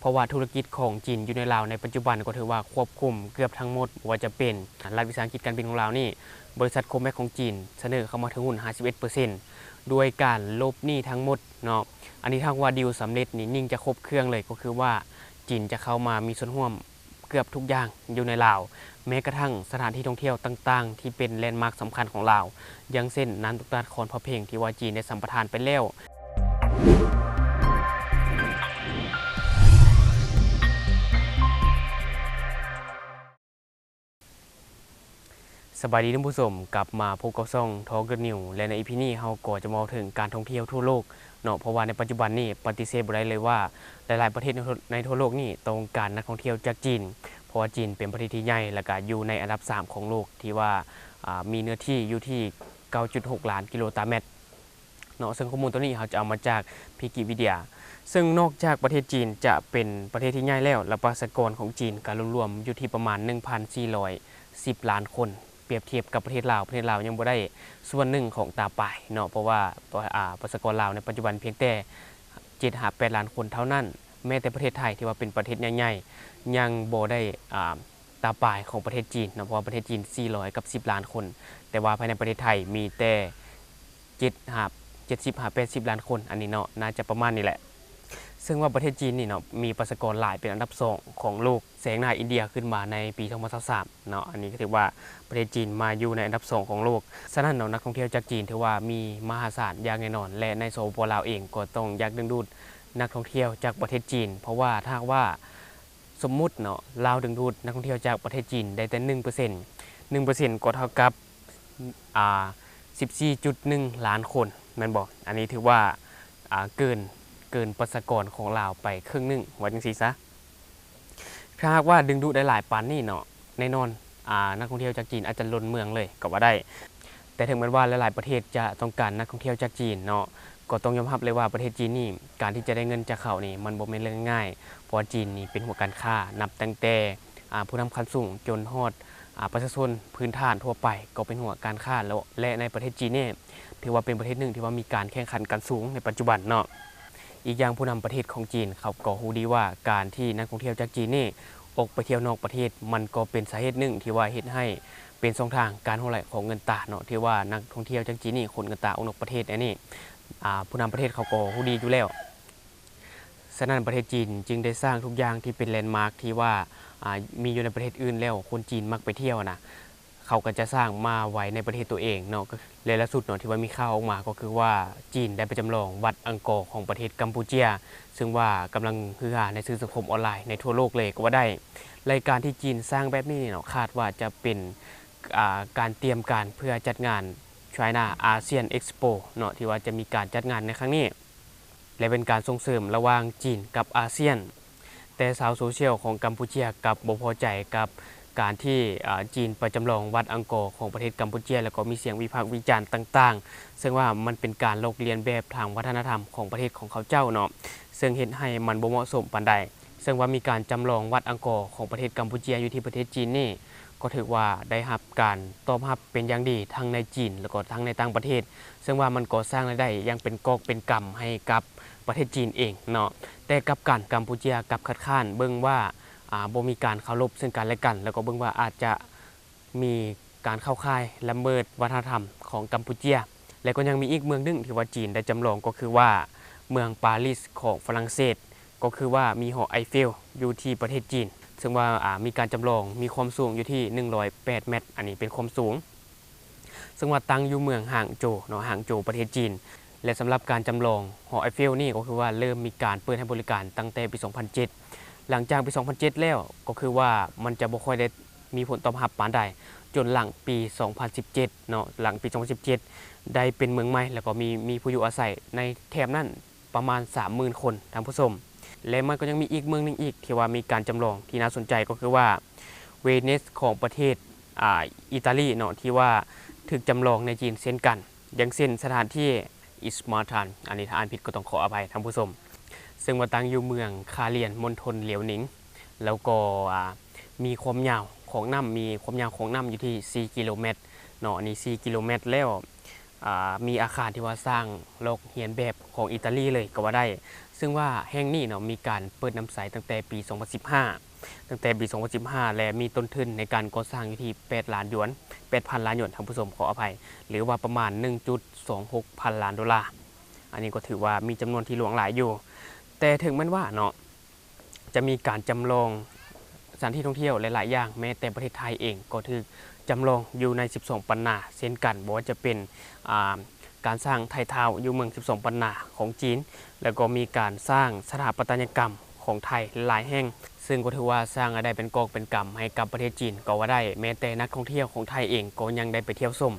เพราะว่าธุรกิจของจีนอยู่ในลาวในปัจจุบันก็ถือว่าควบคุมเกือบทั้งหมดว่าจะเป็นรัฐวิสาหกิจการบินของลาวนี่บริษัทโคแมคของจีนเสนอเข้ามาถึงหุ้น 51%ด้วยการลบหนี้ทั้งหมดเนาะอันนี้ทางว่าดีลสำเร็จนี่นิ่งจะครบเครื่องเลยก็คือว่าจีนจะเข้ามามีส่วนร่วมเกือบทุกอย่างอยู่ในลาวแม้กระทั่งสถานที่ท่องเที่ยวต่างๆที่เป็นแลนด์มาร์คสำคัญของลาวอย่างเช่นน้ำตกตาดคอนพระเพลงที่ว่าจีนได้สัมปทานไปแล้วสบายดีท่านผู้ชมกลับมาพบกับช่องทอล์กนิวและในอีพีนี้เราก็จะมาถึงการท่องเที่ยวทั่วโลกเนาะเพราะว่าในปัจจุบันนี้ปฏิเสธบ่ได้เลยว่าหลายๆประเทศในทั่วโลกนี่ต้องการนักท่องเที่ยวจากจีนเพราะว่าจีนเป็นประเทศที่ใหญ่และก็อยู่ในอันดับ3ของโลกที่ว่ามีเนื้อที่อยู่ที่ 9.6 ล้านกิโลเมตรเนาะซึ่งข้อมูลตัวนี้เราจะเอามาจากพิกิวิเดียซึ่งนอกจากประเทศจีนจะเป็นประเทศที่ใหญ่แล้วและประชากรของจีนการรวมๆอยู่ที่ประมาณ 1,410 ล้านคนเปรียบเทียบกับประเทศลาวยังบ่ได้ส่วนหนึ่งของตาป่ายเนาะเพราะว่าประชากรลาวในปัจจุบันเพียงแต่7-8 ล้านคนเท่านั้นแม้แต่ประเทศไทยที่ว่าเป็นประเทศใหญ่ๆยังบ่ได้ตาป่ายของประเทศจีนเนาะเพราะว่าประเทศจีน410 ล้านคนแต่ว่าภายในประเทศไทยมีแต่70-80 ล้านคนอันนี้เนาะน่าจะประมาณนี้แหละซึ่งว่าประเทศจีนนี่เนาะมีประชากรหลายเป็นอันดับ2ของโลกแซงหน้าอินเดียขึ้นมาในปี2023เนาะอันนี้ก็ถือว่าประเทศจีนมาอยู่ในอันดับ2ของโลกฉะนั้นเนาะนักท่องเที่ยวจากจีนถือว่ามีมหาศาลอย่างแน่นอนและในสปป.ลาวเองก็ต้องอยากดึงดูดนักท่องเที่ยวจากประเทศจีนเพราะว่าถ้าว่าสมมุติเนาะลาวดึงดูดนักท่องเที่ยวจากประเทศจีนได้แต่ 1% ก็เท่ากับ14.1 ล้านคนแม่นบ่อันนี้ถือว่าเกินประชากรของลาวไปครึ่งนึงว่าจังซี่ซะถ้าหากว่าดึงดูดได้หลายปานนี้เนาะแน่นอนนักท่องเที่ยวจากจีนอาจจะล้นเมืองเลยก็ว่าได้แต่ถึงแม้ว่าหลายๆประเทศจะต้องการนักท่องเที่ยวจากจีนเนาะก็ต้องยอมรับเลยว่าประเทศจีนนี่การที่จะได้เงินจากเขานี่มันบ่แม่นเรื่องง่ายเพราะจีนนี่เป็นหัวการค้านับตั้งแต่ผู้นำขั้นสูงจนฮอดประชาชนพื้นฐานทั่วไปก็เป็นหัวการค้าและในประเทศจีนนี่ถือว่าเป็นประเทศหนึ่งที่ว่ามีการแข่งขันกันสูงในปัจจุบันเนาะอีกอย่างผู้นำประเทศของจีนเขาก็รู้ดีว่าการที่นักท่องเที่ยวจากจีนนี่ออกไปเที่ยวนอกประเทศมันก็เป็นสาเหตุหนึ่งที่ว่าเฮ็ดให้เป็นช่องทางการรั่วไหลของเงินตราเนาะที่ว่านักท่องเที่ยวจากจีนนี่ขนเงินตราออกนอกประเทศอันนี้ผู้นำประเทศเขาก็รู้ดีอยู่แล้วฉะนั้นประเทศจีนจึงได้สร้างทุกอย่างที่เป็นแลนด์มาร์คที่ว่ามีอยู่ในประเทศอื่นแล้วคนจีนมักไปเที่ยวนะเขาก็จะสร้างมาไว้ในประเทศตัวเองเนาะและล่าสุดเนาะที่ว่ามีข่าวออกมาก็คือว่าจีนได้ไปจำลองวัดอังกอร์ของประเทศกัมพูเชียซึ่งว่ากำลังฮือฮาในสื่อสังคมออนไลน์ในทั่วโลกเลยก็ว่าได้รายการที่จีนสร้างแบบนี้เนาะคาดว่าจะเป็นการเตรียมการเพื่อจัดงาน China ASEAN Expo เนาะที่ว่าจะมีการจัดงานในครั้งนี้และเป็นการส่งเสริมระหว่างจีนกับอาเซียนแต่ชาวโซเชียลของกัมพูเชียกับบ่พอใจกับการที่จีนไปจำลองวัดอังกอร์ของประเทศกัมพูเชียแล้วก็มีเสียงวิพากษ์วิจารณ์ต่างๆซึ่งว่ามันเป็นการลอกเลียนแบบทางวัฒนธรรมของประเทศของเขาเจ้าเนาะซึ่งเห็นให้มันบ่เหมาะสมปานใดซึ่งว่ามีการจำลองวัดอังกอร์ของประเทศกัมพูเชียอยู่ที่ประเทศจีนนี่ก็ถือว่าได้รับการตอบรับเป็นอย่างดีทั้งในจีนแล้วก็ทั้งในต่างประเทศซึ่งว่ามันก่อสร้างรายได้ยังเป็นกอบเป็นกำให้กับประเทศจีนเองเนาะแต่กับการกัมพูเชียกับคัดค้านเบิ่งว่าบ่มีการเคารพซึ่งกันและกันแล้วก็เบิ่งว่าอาจจะมีการเข้าค่ายละเมิดวัฒนธรรมของกัมพูเชียและก็ยังมีอีกเมืองนึงที่ว่าจีนได้จำลองก็คือว่าเมืองปารีสของฝรั่งเศสก็คือว่ามีหอไอเฟลอยู่ที่ประเทศจีนซึ่งว่ามีการจำลองมีความสูงอยู่ที่108 เมตรอันนี้เป็นความสูงซึ่งว่าตั้งอยู่เมืองหางโจวเนาะหางโจวประเทศจีนและสำหรับการจำลองหอไอเฟลนี่ก็คือว่าเริ่มมีการเปิดให้บริการตั้งแต่ปี 2007 หลังจากปี 2007 แล้วก็คือว่ามันจะบ่ค่อยได้มีผลตอบรับปานใดจนหลังปี 2017 เนาะหลังปี 2017 ได้เป็นเมืองใหม่แล้วก็มีผู้อยู่อาศัยในแถบนั้นประมาณ 30,000 คนท่านผู้ชมและมันก็ยังมีอีกเมืองนึงอีกที่ว่ามีการจำลองที่น่าสนใจก็คือว่าเวนิสของประเทศอิตาลีเนาะที่ว่าถูกจำลองในจีนเช่นกันอย่างเช่นสถานที่อิสมาทันอันนี้ถ้าอ่านผิดก็ต้องขออภัยท่านผู้ชมซึ่งว่าตั้งอยู่เมืองคาเลียนมณฑลเหลียวหนิงแล้วก็มีความยาวของน้ำอยู่ที่4 กิโลเมตรเนาะนี่4 กิโลเมตรแล้วมีอาคารที่ว่าสร้างลอกเลียนแบบของอิตาลีเลยก็ว่าได้ ซึ่งว่าแห่งนี้เนาะมีการเปิดน้ำใสตั้งแต่ปี 2015 ตั้งแต่ปี 2015 และมีต้นทุนในการก่อสร้างอยู่ที่ 8 ล้านหยวน 8,000 ล้านหยวนท่านผู้ชมขออภัย หรือว่าประมาณ 1.26 พันล้านดอลลาร์อันนี้ก็ถือว่ามีจำนวนที่หลวงหลายอยู่ แต่ถึงแม้ว่าเนาะจะมีการจำลองสถานที่ท่องเที่ยวหลายๆอย่างแม้แต่ประเทศไทยเองก็ถือจำลองอยู่ใน 12 ปันนาเช่นกันบอกว่าจะเป็นการสร้างไทยทาวน์อยู่เมือง 12 ปันนาของจีนแล้วก็มีการสร้างสถาปัตยกรรมของไทยหลายแห่งซึ่งก็ถือว่าสร้างได้เป็นกอบเป็นกำให้กับประเทศจีนก็ว่าได้แม้แต่นักท่องเที่ยวของไทยเองก็ยังได้ไปเที่ยวชม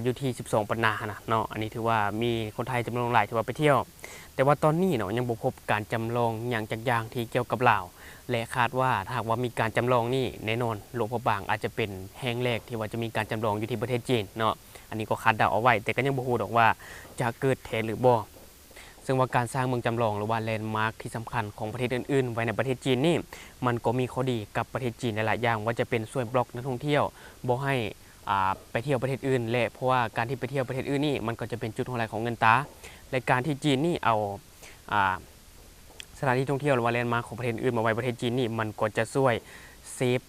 อยู่ที่ 12 ปันนานะเนาะอันนี้ถือว่ามีคนไทยจำนวนหลายที่ว่าไปเที่ยวแต่ว่าตอนนี้เนาะยังบ่พบการจำลองอย่างจักอย่างที่เกี่ยวกับลาวและคาดว่าถ้าว่ามีการจำลองนี่แน่นอนหลวงพระบางอาจจะเป็นแห่งแรกที่ว่าจะมีการจำลองอยู่ที่ประเทศจีนเนาะอันนี้ก็คาดเดาเอาไว้แต่ก็ยังบ่ฮู้ดอกว่าจะเกิดแท้หรือบ่ซึ่งว่าการสร้างเมืองจำลองหรือว่าแลนด์มาร์คที่สำคัญของประเทศอื่นๆไว้ในประเทศจีนนี่มันก็มีข้อดีกับประเทศจีนหลายๆอย่างว่าจะเป็นส่วนบล็อกนักท่องเที่ยวบ่ให้ไปเที่ยวประเทศอื่นและเพราะว่าการที่ไปเที่ยวประเทศอื่นนี่มันก็จะเป็นจุดหัวไหลของเงินตาและการที่จีนนี่เอาสถานที่ท่องเที่ยวหรือว่าแลนด์มาร์คของประเทศอื่นมาไว้ประเทศจีนนี่มันก็จะช่วยเซฟ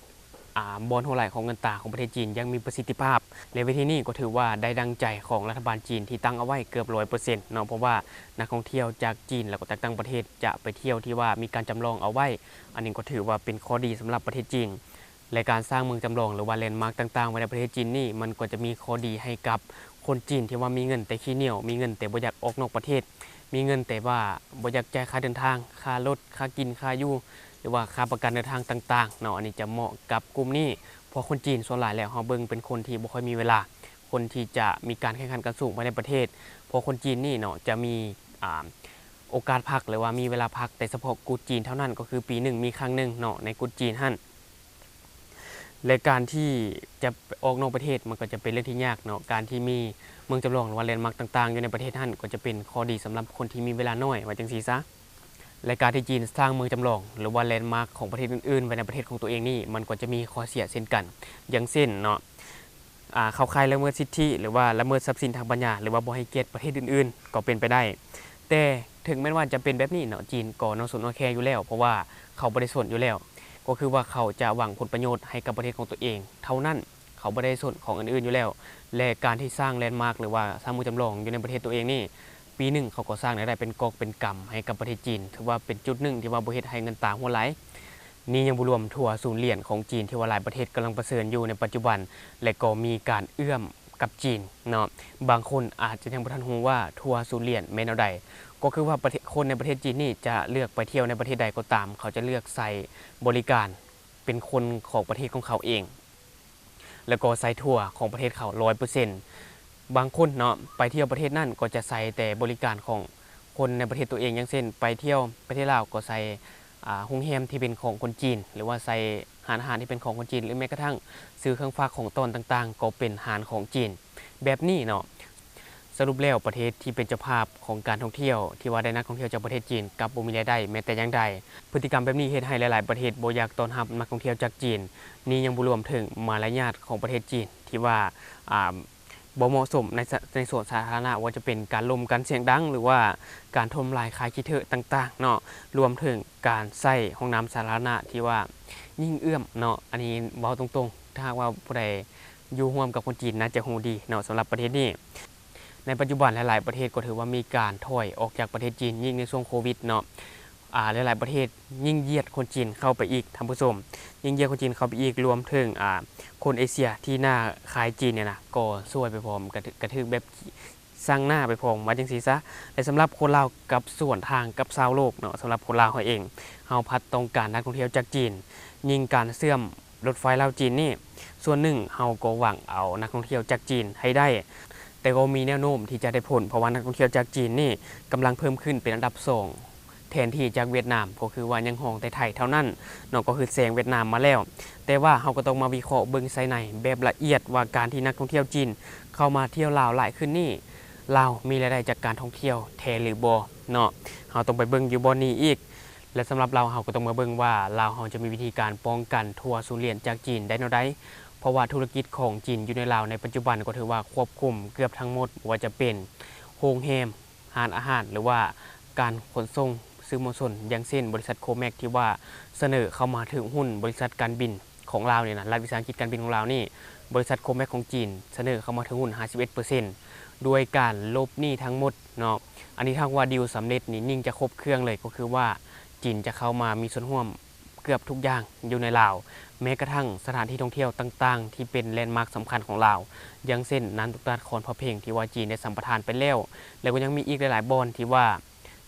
บอลหัวไหลของเงินตาของประเทศจีนยังมีประสิทธิภาพและวิธีนี้ก็ถือว่าได้ดังใจของรัฐบาลจีนที่ตั้งเอาไว้เกือบ 100% เนาะเพราะว่านักท่องเที่ยวจากจีนแล้วก็จากต่างประเทศจะไปเที่ยวที่ว่ามีการจำลองเอาไว้อันนี้ก็ถือว่าเป็นข้อดีสำหรับประเทศจีนและการสร้างเมืองจำลองหรือว่าแลนด์มาร์คต่างๆไว้ในประเทศจีนนี่มันก็จะมีข้อดีให้กับคนจีนที่ว่ามีเงินแต่ขี้เหนียวมีเงินแต่บ่อยากออกนอกประเทศมีเงินแต่ว่าบ่อยากจ่ายค่าเดินทางค่ารถค่ากินค่าอยู่หรือว่าค่าประกันเดินทางต่างๆเนาะอันนี้จะเหมาะกับกลุ่มนี้เพราะคนจีนส่วนหลายแล้วเฮาเบิ่งเป็นคนที่บ่ค่อยมีเวลาคนที่จะมีการแข่งขันกันสูงภายในประเทศเพราะคนจีนนี่เนาะจะมีโอกาสพักหรือว่ามีเวลาพักแต่เฉพาะกูจีนเท่านั้นก็คือปีหนึ่งมีครั้งหนึ่งเนาะในกูจีนหั่นและการที่จะออกนอกประเทศมันก็จะเป็นเรื่องที่ยากเนาะการที่มีเมืองจำลองหรือว่าแลนด์มาร์คต่างๆอยู่ในประเทศหั่นก็จะเป็นข้อดีสำหรับคนที่มีเวลาน้อยว่าจังซี่ซะและการที่จีนสร้างเมืองจำลองหรือว่าแลนด์มาร์คของประเทศอื่นๆไว้ในประเทศของตัวเองนี่มันก็จะมีข้อเสียเช่นกันอย่างเช่นเนาะเข้าข่ายละเมิดสิทธิหรือว่าละเมิดทรัพย์สินทางปัญญาหรือว่าบ่ให้เกียรติประเทศอื่นๆก็เป็นไปได้แต่ถึงแม้ว่าจะเป็นแบบนี้เนาะจีนก็นอสนอแคอยู่แล้วเพราะว่าเขาบ่ได้สนอยู่แล้วก็คือว่าเขาจะหวังผลประโยชน์ให้กับประเทศของตัวเองเท่านั้นเขาบ่ได้สนของอื่นๆอยู่แล้วและการที่สร้างแลนด์มาร์คหรือว่าสร้างเมืองจำลองอยู่ในประเทศตัวเองนี่ปีหนึ่งเขาก็สร้างได้เป็นกอบเป็นกำให้กับประเทศจีนถือว่าเป็นจุดหนึ่งที่ว่าบ่เฮ็ดให้เงินตาหัวไหลนี่ยังบ่รวมทัวร์ศูนย์เหรียญของจีนที่ว่าหลายประเทศกำลังประเสริฐอยู่ในปัจจุบันและก็มีการเอื้อมกับจีนเนาะบางคนอาจจะยังบ่ทันรู้ว่าทัวร์ศูนย์เหรียญแม่นแนวใดก็คือว่าคนในประเทศจีนนี่จะเลือกไปเที่ยวในประเทศใดก็ตามเขาจะเลือกใส่บริการเป็นคนของประเทศของเขาเองแล้วก็ใส่ทัวร์ของประเทศเขา 100%บางคนเนาะไปเที่ยวประเทศนั่นก็จะใส่แต่บริการของคนในประเทศตัวเองอย่างเช่นไปเที่ยวประเทศลาวก็ใส่โรงแรมที่เป็นของคนจีนหรือว่าใส่อาหารที่เป็นของคนจีนหรือแม้กระทั่งซื้อเครื่องฝากของต้นต่างๆก็เป็นอาหารของจีนแบบนี้เนาะสรุปแล้วประเทศที่เป็นเจ้าภาพของการท่องเที่ยวที่ว่าได้นักท่องเที่ยวจากประเทศจีนกับบ่มีรายได้แม้แต่อย่างใดพฤติกรรมแบบนี้เฮ็ดให้หลายๆประเทศบ่อยากต้อนรับนักท่องเที่ยวจากจีนนี่ยังบ่รวมถึงมารยาทของประเทศจีนที่ว่าบ่เหมาะสมในส่วนสาธารณะว่าจะเป็นการลมกันเสียงดังหรือว่าการทำลายคายขี้เถอะต่างๆเนาะรวมถึงการใช้ห้องน้ำสาธารณะที่ว่ายิ่งเอื้อมเนาะอันนี้เว้าตรงๆถ้าว่าผู้ใดอยู่ร่วมกับคนจีนน่าจะฮู้ดีเนาะสำหรับประเทศนี้ในปัจจุบันหลายๆประเทศก็ถือว่ามีการถอยออกจากประเทศจีนยิ่งในช่วงโควิดเนาะหลายๆประเทศยิ่งเหยียดคนจีนเข้าไปอีกท่านผู้ชมยิ่งเหยียดคนจีนเข้าไปอีกรวมถึงคนเอเชียที่หน้าคล้ายจีนเนี่ยนะก็ซวยไปพร้อมกระทึกแบบสร้างหน้าไปพร้อมว่าจังซี่ซะแต่สำหรับคนลาวกับส่วนทางกับชาวโลกเนาะสำหรับคนลาวเองเฮาพัดต้องการนักท่องเที่ยวจากจีนยิ่งการเชื่อมรถไฟลาวจีนนี่ส่วนหนึ่งเฮาก็หวังเอานักท่องเที่ยวจากจีนให้ได้แต่ก็มีแนวโน้มที่จะได้ผลเพราะว่านักท่องเที่ยวจากจีนนี่กำลังเพิ่มขึ้นเป็นอันดับ2แทนที่จากเวียดนามก็คือว่ายังห้องแต่ไทยเท่านั้นเนาะก็คือแซงเวียดนามมาแล้วแต่ว่าเฮาก็ต้องมาวิเคราะห์เบิ่งไสในแบบละเอียดว่าการที่นักท่องเที่ยวจีนเข้ามาเที่ยวลาวหลายขึ้นนี่ลาวมีรายได้จากการท่องเที่ยวแท้หรือบ่เนาะเฮาต้องไปเบิ่งอยู่บ่นี้อีกและสำหรับเราเฮาก็ต้องมาเบิ่งว่าลาวเฮาจะมีวิธีการป้องกันทัวร์ศูนย์เหรียญจากจีนได้แนวใดเพราะว่าธุรกิจของจีนอยู่ในลาวในปัจจุบันก็ถือว่าควบคุมเกือบทั้งหมดว่าจะเป็นโรงแรมร้านอาหารหรือว่า การขนส่งซื้อมวลชนอย่างเช่นบริษัทโคแมกที่ว่าเสนอเข้ามาถึงหุ้นบริษัทการบินของลาวเนี่ยนะรัฐวิสาหกิจการบินของลาวนี่บริษัทโคแมกของจีนเสนอเข้ามาถึงหุ้น 51% ด้วยการลบหนี้ทั้งหมดเนาะอันนี้ถ้าว่าดีลสำเร็จนี่นิ่งจะครบเครื่องเลยก็คือว่าจีนจะเข้ามามีส่วนร่วมเกือบทุกอย่างอยู่ในลาวแม้กระทั่งสถานที่ท่องเที่ยวต่างๆที่เป็นแลนด์มาร์คสำคัญของลาวอย่างเช่นนันตุตาคอนพระเพลงที่ว่าจีนได้สัมปทานไปแล้วแล้วก็ยังมีอีกหลายๆบอนที่ว่า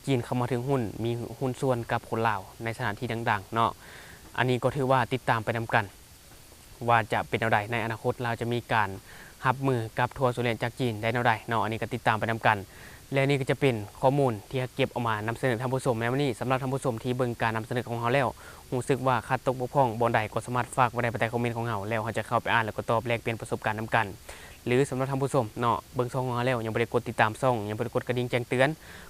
จีนเข้ามาถึงหุ้นมีหุ้นส่วนกับคนลาวในสถานที่ดังๆเนาะอันนี้ก็ถือว่าติดตามไปนำกันว่าจะเป็นแนวใดในอนาคตเราจะมีการรับมือกับทัวร์สุเรียนจากจีนได้แนวใดเนาะอันนี้ก็ติดตามไปนำกันและนี่ก็จะเป็นข้อมูลที่เก็บออกมานำเสนอท่านผู้ชมในวันนี้สำหรับท่านผู้ชมที่เบิ่งการนำเสนอของเราแล้วรู้สึกว่าขาดตกบกพร่องบอนใดก็สามารถฝากไว้ในใต้คอมเมนต์ของเราแล้วเราจะเข้าไปอ่านแล้วก็ตอบแลกเปลี่ยนประสบการณ์นำกันหรือสำหรับท่านผู้ชมเนาะเบิ่งช่องของเราแล้วยังบ่ได้กดติดตามช่องยังบ่ได้กดกระดิ่งแจ้งเตือน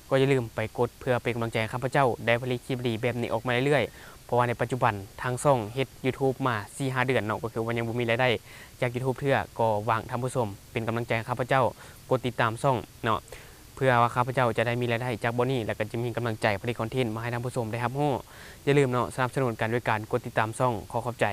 ก็อย่าลืมไปกดเพื่อเป็นกำลังใจให้ข้าพเจ้าได้ผลิตคลิปดีแบบนี้ออกมาเรื่อยๆเพราะว่าในปัจจุบันทางช่องเฮ็ด YouTube มา 4-5 เดือนเนาะก็คือว่ายังบ่มีรายได้จาก YouTube เทื่อก็หวังท่านผู้ชมเป็นกำลังใจให้ข้าพเจ้ากดติดตามช่องเนาะเพื่อว่าข้าพเจ้าจะได้มีรายได้จากบ่นี้แล้วก็จะมีกำลังใจผลิตคอนเทนต์มาให้ท่านผู้ชมได้รับรู้อย่าลืมเนาะสนับสนุนกันด้วยการกดติดตามช่องขอขอบใจ